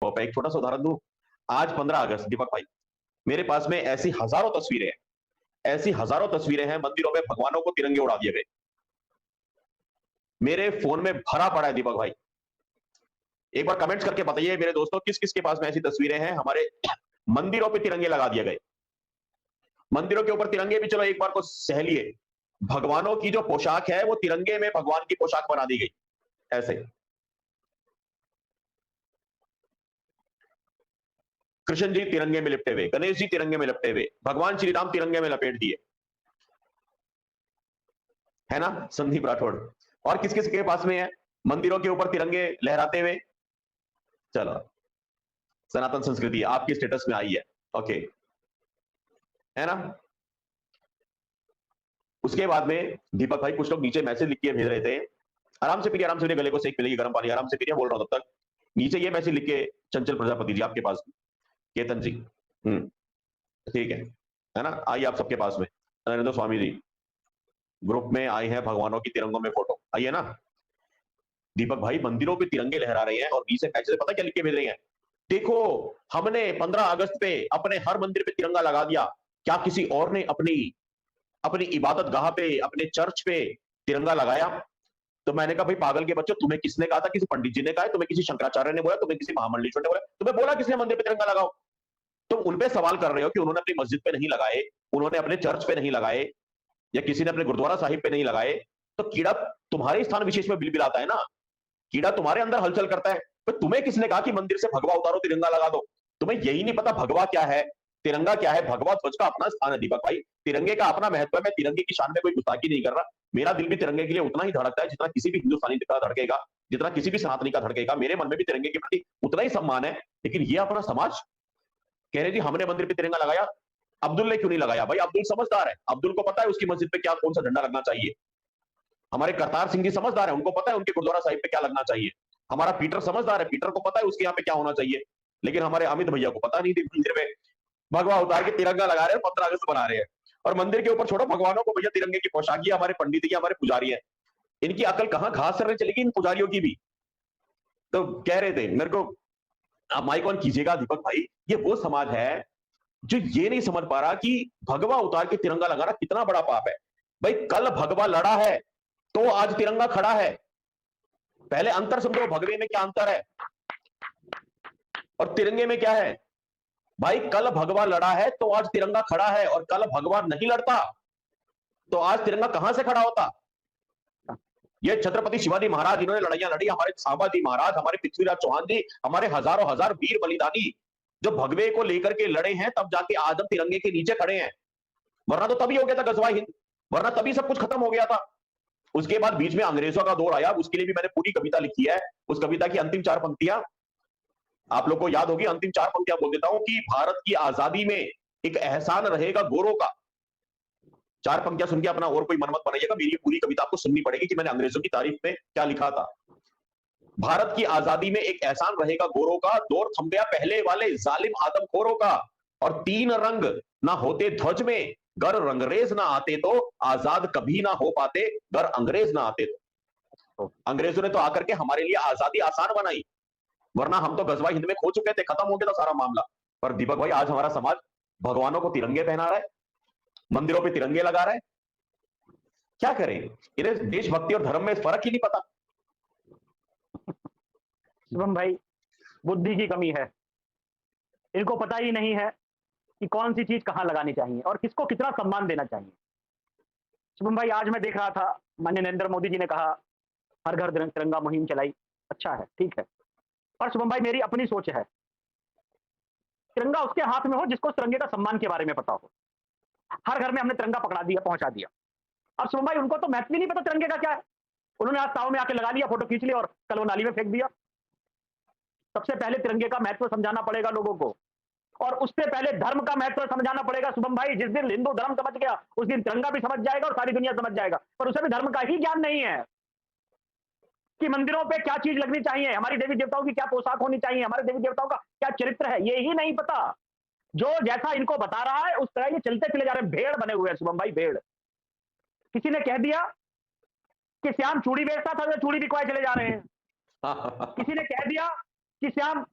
मैं एक छोटा सा उदाहरण दूं। आज 15 अगस्त, दीपक भाई, मेरे पास में ऐसी हजारों तस्वीरें हैं, ऐसी हजारों तस्वीरें हैं, मंदिरों में भगवानों को तिरंगे उड़ा दिए गए। मेरे फोन में भरा पड़ा है दीपक भाई। एक बार कमेंट्स करके बताइए मेरे दोस्तों, किस किस के पास में ऐसी तस्वीरें हैं हमारे मंदिरों पे तिरंगे लगा दिए गए। मंदिरों के ऊपर तिरंगे भी चलो एक बार को सह लिए, भगवानों की जो पोशाक है वो तिरंगे में भगवान की पोशाक बना दी गई। ऐसे कृष्ण जी तिरंगे में लिपटे हुए, गणेश जी तिरंगे में लिपटे हुए, भगवान श्री राम तिरंगे में लपेट दिए, है ना संदीप राठौड़। और किस किस के पास में है मंदिरों के ऊपर तिरंगे लहराते हुए? चलो, सनातन संस्कृति आपकी स्टेटस में आई है, ओके, है ना। उसके बाद में दीपक भाई कुछ लोग नीचे मैसेज लिख के भेज रहे थे, आराम से पीजिए, आराम से पीजिए, गले को सेक मिलेगी गर्म पानी, आराम से पीजिए, बोल रहा हूं तब तक। नीचे ये मैसेज लिख के, चंचल प्रजापति जी आपके पास, केतन जी, ठीक है ना, आइए आप सबके पास में, नरेंद्र स्वामी जी ग्रुप में आए हैं, भगवानों की तिरंगों में फोटो, आइए ना। दीपक भाई मंदिरों पे तिरंगे लहरा रहे हैं और नीचे मैसेज पता क्या लिख के भेज रहे हैं? देखो, हमने 15 अगस्त पे अपने हर मंदिर पे तिरंगा लगा दिया, क्या किसी और ने अपनी अपनी इबादत गाह पे, अपने चर्च पे तिरंगा लगाया? तो मैंने कहा भाई पागल के बच्चों, तुम्हें किसने कहा था? किसी पंडित जी ने कहा है? तुम्हें किसी शंकराचार्य ने बोला? तुम्हें किसी महामंडलेश्वर ने बोला? तुम्हें बोला किसने मंदिर पे तिरंगा लगाओ? तुम उन पे सवाल कर रहे हो कि उन्होंने अपनी मस्जिद पे नहीं लगाए, उन्होंने अपने चर्च पे नहीं लगाए, या किसी ने अपने गुरुद्वारा साहिब पे नहीं लगाए। तो कीड़ा तुम्हारे स्थान विशेष में बिलबिलाता है ना, कीड़ा तुम्हारे अंदर हलचल करता है। तो तुम्हें किसने कहा कि मंदिर से भगवा उतारो, तिरंगा लगा दो? तुम्हें यही नहीं पता भगवा क्या है, तिरंगा क्या है? भगवा ध्वज का अपना स्थान है दीपक भाई, तिरंगे का अपना महत्व है। मैं तिरंगे की शान में कोई गुस्ताखी नहीं कर रहा, मेरा दिल भी तिरंगे के लिए उतना ही धड़कता है जितना किसी भी हिंदुस्तानी का धड़केगा, जितना किसी भी सनातनी का धड़केगा। मेरे मन में भी तिरंगे के प्रति उतना ही सम्मान है। लेकिन ये अपना समाज कह रहे जी हमने मंदिर पे तिरंगा लगाया, अब्दुल ने क्यों नहीं लगाया? भाई अब्दुल समझदार है, अब्दुल को पता है उसकी मस्जिद पे क्या कौन सा झंडा लगना चाहिए। हमारे करतार सिंह जी समझदार है, उनको पता है उनके गुरुद्वारा साहिब पे क्या लगना चाहिए। हमारा पीटर समझदार है, पीटर को पता है उसके यहाँ पे क्या होना चाहिए। लेकिन हमारे अमित भैया को पता नहीं, मंदिर में भगवा उतार के तिरंगा लगा रहे हैं, 15 अगस्त बना रहे हैं। और मंदिर के ऊपर छोड़ो भगवानों को, भैया तिरंगे की पोशाकी हमारे पंडित जी, हमारे पुजारी है, इनकी अकल कहां घास चरने चलेगी इन पुजारियों की भी। तो कह रहे थे मेरे को, आप माइक ऑन कीजिएगा दीपक भाई, ये वो समाज है जो ये नहीं समझ पा रहा कि भगवा उतार के तिरंगा लगाना कितना बड़ा पाप है। भाई कल भगवा लड़ा है तो आज तिरंगा खड़ा है। पहले अंतर समझो, भगवे में क्या अंतर है और तिरंगे में क्या है। भाई कल भगवा लड़ा है तो आज तिरंगा खड़ा है, और कल भगवा नहीं लड़ता तो आज तिरंगा कहां से खड़ा होता? ये छत्रपति शिवाजी महाराज इन्होंने लड़ाइयां लड़ी, हमारे सांबाजी महाराज, हमारे पृथ्वीराज चौहान जी, हमारे हजारों हजार वीर बलिदानी जो भगवे को लेकर के लड़े हैं, तब जाके आज हम तिरंगे के नीचे खड़े हैं। वरना तो तभी हो गया था गजवा हिंद, वरना तभी सब कुछ खत्म हो गया था। उसके बाद बीच में अंग्रेजों का दौर आया, उसके लिए भी मैंने पूरी कविता लिखी है। उस कविता की अंतिम 4 पंक्तियां आप लोग को याद होगी, अंतिम 4 पंक्तियां बोल देता हूं कि भारत की आजादी में एक एहसान रहेगा गोरों का। 4 पंक्तियां सुन के अपना और कोई मन मत बनाइएगा, मेरी पूरी कविता आपको सुननी पड़ेगी कि मैंने अंग्रेजों की तारीफ में क्या लिखा था। भारत की आजादी में एक एहसान रहेगा गोरों का, दौर थम गया पहले वाले जालिम आदमखोरों का, और 3 रंग ना होते ध्वज में, गर रंगरेज ना आते तो आजाद कभी ना हो पाते, गर अंग्रेज ना आते तो। अंग्रेजों ने तो आकर के हमारे लिए आजादी आसान बनाई, वरना हम तो गजवा हिंद में खो चुके थे, खत्म हो गया था सारा मामला। पर दीपक भाई आज हमारा समाज भगवानों को तिरंगे पहना रहा है, मंदिरों पे तिरंगे लगा रहा है। क्या करें, इन्हें देशभक्ति और धर्म में फर्क ही नहीं पता। शुभम भाई, बुद्धि की कमी है, इनको पता ही नहीं है कि कौन सी चीज कहां लगानी चाहिए और किसको कितना सम्मान देना चाहिए। शुभम भाई, आज मैं देख रहा था माननीय नरेंद्र मोदी जी ने कहा हर घर तिरंगा मुहिम चलाई, अच्छा है, ठीक है। पर शुभम भाई मेरी अपनी सोच है, तिरंगा उसके हाथ में हो जिसको तिरंगे का सम्मान के बारे में पता हो। हर घर में हमने तिरंगा पकड़ा दिया, पहुंचा दिया। और शुभम भाई उनको तो महत्व ही नहीं पता तिरंगे का क्या है, उन्होंने आज ताव में आके लगा लिया, फोटो खींच लिया और कल वो नाली में फेंक दिया। सबसे पहले तिरंगे का महत्व समझाना पड़ेगा लोगों को, और उससे पहले धर्म का महत्व समझाना पड़ेगा। शुभम भाई जिस दिन हिंदू धर्म समझ गया उस दिन तिरंगा भी समझ जाएगा और सारी दुनिया समझ जाएगा। पर उसे भी धर्म का ही ज्ञान नहीं है कि मंदिरों पे क्या चीज लगनी चाहिए, हमारी देवी देवताओं की क्या पोशाक होनी चाहिए, हमारे देवी देवताओं का क्या चरित्र है, ये ही नहीं पता। जो जैसा इनको बता रहा है उस तरह ये चलते चले जा रहे हैं, भेड़ बने हुए हैं शुभम भाई, भेड़। किसी ने कह दिया कि श्याम चूड़ी बेचता था, तो चूड़ी बिकवाए चले जा रहे हैं। किसी ने कह दिया कि श्याम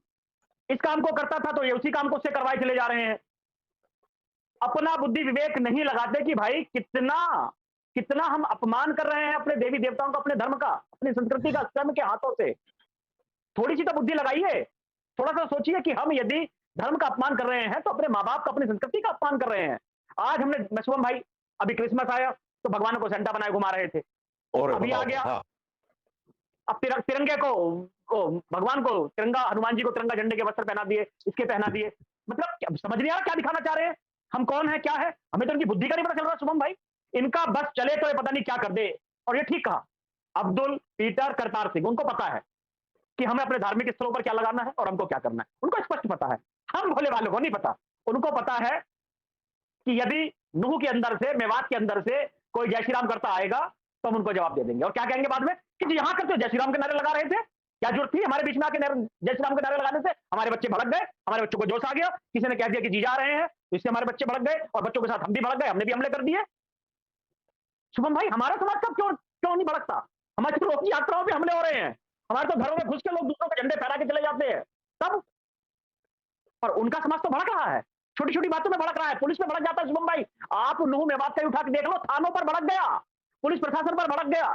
इस काम को करता था तो ये उसी काम को उससे करवाए चले जा रहे हैं। अपना बुद्धि विवेक नहीं लगाते कि भाई कितना कितना हम अपमान कर रहे हैं अपने देवी देवताओं का, अपने धर्म का, अपनी संस्कृति का स्वयं के हाथों से। थोड़ी सी तो बुद्धि लगाइए, थोड़ा सा सोचिए कि हम यदि धर्म का अपमान कर रहे हैं तो अपने माँ बाप का, अपनी संस्कृति का अपमान कर रहे हैं। आज हमने शुभम भाई, अभी क्रिसमस आया तो भगवान को सेंटा बनाए घुमा रहे थे, और अभी आ बताओ, गया हाँ, अब तिरंगे को भगवान को तिरंगा, हनुमान जी को तिरंगा झंडे के वस्त्र पहना दिए, इसके पहना दिए। मतलब समझ नहीं आ रहा क्या दिखाना चाह रहे हैं, हम कौन है, क्या है, हमें तो इनकी बुद्धि का नहीं पता चल रहा शुभम भाई। इनका बस चले तो ये पता नहीं क्या कर दे। और ये ठीक कहा अब्दुल पीटर करतार सिंह, उनको पता है कि हमें अपने धार्मिक स्थलों पर क्या लगाना है और हमको क्या करना है, उनको स्पष्ट पता है। हम भोले वालों को नहीं पता। उनको पता है कि यदि नूह के अंदर से, मेवात के अंदर से कोई जय श्री राम करता आएगा तो हम उनको जवाब दे देंगे। और क्या कहेंगे बाद में कि जी यहां करते जय श्री राम के नारे लगा रहे थे, क्या जरूरत थी हमारे बीच में आके जय श्री राम के नारे लगाने से? हमारे बच्चे भड़क गए, हमारे बच्चों को जोश आ गया, किसी ने कह दिया कि जी जा रहे हैं, तो इससे हमारे बच्चे भड़क गए और बच्चों के साथ हम भी भड़क गए, हमने भी हमले कर दिए। शुभम भाई, हमारा समाज कब क्यों क्यों नहीं भड़कता? हमारी तो रोकी यात्राओं पे हमले हो रहे हैं, हमारे तो घरों में घुस के लोग दूसरों के झंडे फहरा के चले जाते हैं तब। और उनका समाज तो भड़क रहा है, छोटी छोटी बातों में भड़क रहा है, पुलिस में भड़क जाता है शुभम भाई। आप नूह मेवात का उठा के देख लो, थानों पर भड़क गया, पुलिस प्रशासन पर भड़क गया,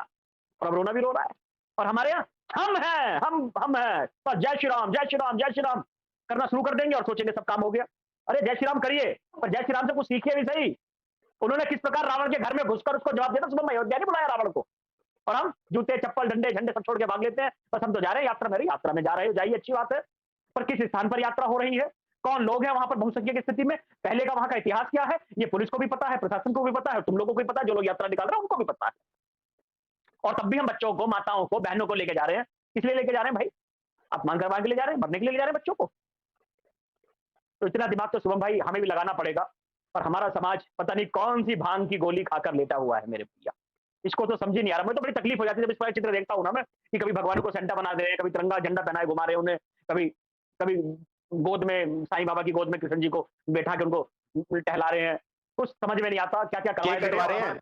और अब रोना भी रो रहा है। और हमारे यहाँ हम हैं, हम हैं, बस जय श्री राम, जय श्री राम, जय श्री राम करना शुरू कर देंगे और सोचेंगे सब काम हो गया। अरे जय श्री राम करिए, पर जय श्री राम से कुछ सीखिए भी सही। उन्होंने किस प्रकार रावण के घर में घुसकर उसको जवाब दिया था शुभम भाई, अयोध्या नहीं बुलाया रावण को। और हम जूते चप्पल डंडे झंडे सब छोड़ के भाग लेते हैं, बस हम तो जा रहे हैं यात्रा में, यात्रा में जा रहे हो, जाइए, अच्छी बात है, पर किस स्थान पर यात्रा हो रही है, कौन लोग हैं वहां पर बहुसंख्यक की स्थिति में, पहले का वहां का इतिहास क्या है, ये पुलिस को भी पता है, प्रशासन को भी पता है, तुम लोगों को भी पता है, जो लोग यात्रा निकाल रहे हैं उनको भी पता है। और तब भी हम बच्चों को, माताओं को, बहनों को लेके जा रहे हैं। किस लिए लेके जा रहे हैं भाई? अपमान करवाने के लिए जा रहे हैं, मरने के लिए ले जा रहे हैं बच्चों को? तो इतना दिमाग तो शुभम भाई हमें भी लगाना पड़ेगा। और हमारा समाज पता नहीं कौन सी भांग की गोली खाकर लेटा हुआ है मेरे भैया, इसको तो समझ ही नहीं आ रहा। मैं तो बड़ी तकलीफ हो जाती है जब इस पर चित्र देखता हूं ना मैं, कि कभी भगवान को सेंटा बना दे रहे हैं, कभी तिरंगा झंडा पहनाए घुमा रहे हैं उन्हें, कभी कभी गोद में साईं बाबा की गोद में कृष्ण जी को बैठा के उनको टहला रहे हैं। कुछ समझ में नहीं आता क्या क्या केक कटवा रहे हैं।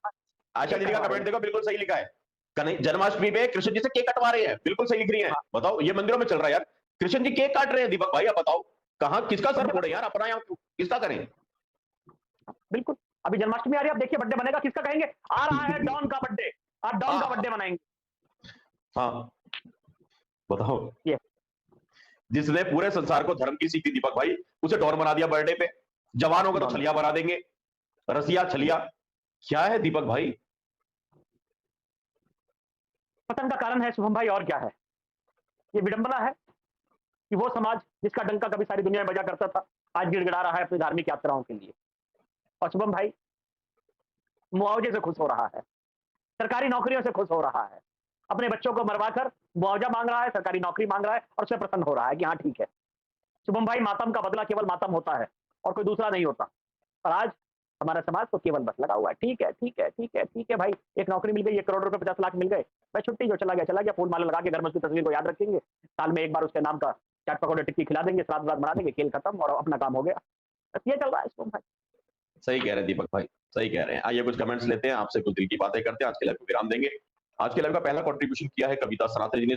आशा दीदी का कमेंट देखो, बिल्कुल सही लिखा है, जन्माष्टमी पे कृष्ण जी से केक कटवा रहे हैं, बिल्कुल सही लिख रही है। बताओ, ये मंदिरों में चल रहा है यार, कृष्ण जी केक काट रहे हैं। दीपक भाई आप बताओ, कहां किसका सर फोड़े यार, अपना या किसका करें? बिल्कुल, अभी जन्माष्टमी आ रही है, आप देखिए बर्थडे बनेगा, किसका कहेंगे? आ रहा है डॉन का बर्थडे, आप डॉन का बर्थडे मनाएंगे। हाँ बताओ, ये जिसने पूरे संसार को धर्म की सीख दी दीपक भाई, उसे डॉन बना दिया बर्थडे पे। जवान होगा तो छलिया बना देंगे, रसिया छलिया, क्या है दीपक भाई? पतन का कारण है शुभम भाई, और क्या है? ये विडंबना है कि वो समाज जिसका डंका कभी सारी दुनिया में बजा करता था, आज गिड़गिड़ा रहा है अपनी धार्मिक यात्राओं के लिए। और शुभम भाई मुआवजे से खुश हो रहा है, सरकारी नौकरियों से खुश हो रहा है, अपने बच्चों को मरवाकर मुआवजा मांग रहा है, सरकारी नौकरी मांग रहा है, और उससे प्रसन्न हो रहा है कि हाँ ठीक है। शुभम भाई मातम का बदला केवल मातम होता है और कोई दूसरा नहीं होता। पर आज हमारा समाज तो केवल बस लगा हुआ है, ठीक है, ठीक है, ठीक है, ठीक है भाई, एक नौकरी मिल गई, 1 करोड़ रुपए 50 लाख मिल गए, भाई छुट्टी, जो चला गया, फूल माला लगा के घर में उसकी तस्वीर को याद रखेंगे, साल में एक बार उसके नाम का चाट पकौड़े टिक्की खिला देंगे, श्राद्ध बना देंगे, खेल खत्म और अपना काम हो गया। बस ये चल रहा है शुभम भाई। सही कह रहे हैं दीपक भाई, सही कह रहे हैं। आइए कुछ कमेंट्स लेते हैं, आपसे कुछ दिल की बातें करते हैं, आज के लाइव को विराम देंगे। आज के लाइव का पहला कंट्रीब्यूशन किया है कविता सनातन जी ने।